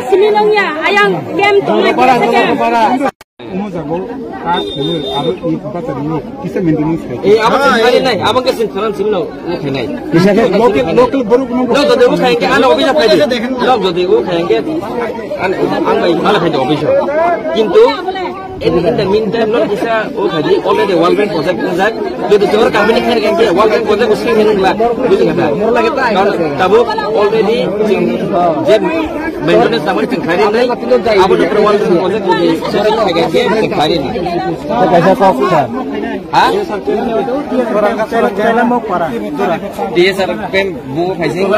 Sinilongnya ayang game tuh Umur jago, ada ini tempat ini bisa maintenance. Abang kali naik, abang kesin kanan sini lo naik. Bisa kan lokal baru Lo jadi gua kayak anak bisa kayak lo jadi gua kayak an baik malah kayak official. Kintu in the meantime lo bisa kayak already World Bank project project jadi seorang company kayak World Bank project uski minum lah gitu kata. Tahu already jem maintenance tamu cengkarin naik, abang udah World Bank project jadi sering kayak cengkarin. Kaisa kok kan? Hah? Orang kaya mau parah. Dia sarpen bunga kaising.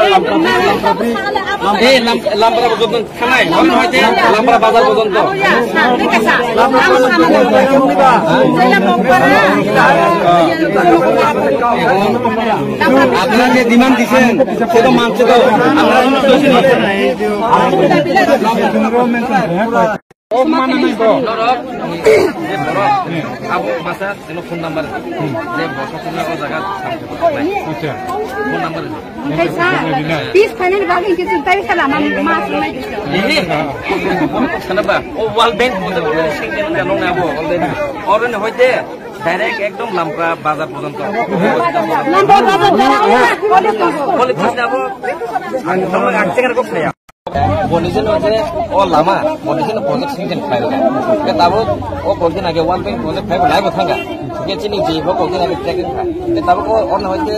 Lampara betul kanai. Mana aja lampara bazar betul tu. Apna ke demand disen. Sedo manche tu. Apna ini dosi ni. Oh mana ni bro? Lorok, Abu masa ini phone number. Dia bosok punya orang jaga sampai. Phone number. Kaisa, bis final bagi kita tahu salah mas lagi. Ini, kenapa? Oh World Bank itu single yang nong nabo. Orang ni hoite direct ekdom lampra bazar পর্যন্ত. Lampra bazar jalan. Politis nabo. Sama akting kok saya. Bonisen আছে ও লামা bonisen project season file কে তাবো ও কোনদিন আগে one point project file live থাকা কে চিনি যে ও কোনদিন আগে ট্র্যাকিং থা কে তাবো অন হইতে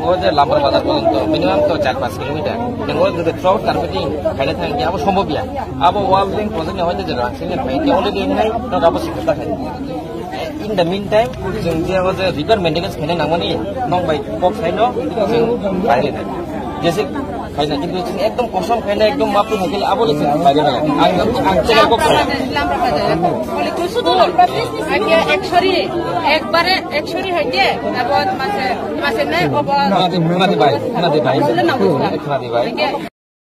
ও যে লাম্বার বাজার পর্যন্ত মিনিমাম তো 4-5 কিলোমিটার ও যদি ট্রাউট কার্পেটিং ফাইলে থাকে আবো সম্ভব ইয়া আবো ওয়ান পয়েন্ট project হইতে যে রাখছিলেন ভাই কে অলরেডি নাই তো আবো শিখতা খাই in the meantime जों जे ओ जे रिपेয়ার মেইনটেনেন্স খানে নামনি নং বাই কক সাইনো जों বাইরে নাই जैसे खाइना किन्तु एकदम कसम खाइना एकदम मापु थाकिले आबो लेसे बायदे ना आं चेक को लाम्बा बाजार বলে তো শুধু লাম্বা বিজনেস আগে একবারে একশরি হইতে তারপর মাসে নাই ওবা খানা দি ভাই খানা দি ভাই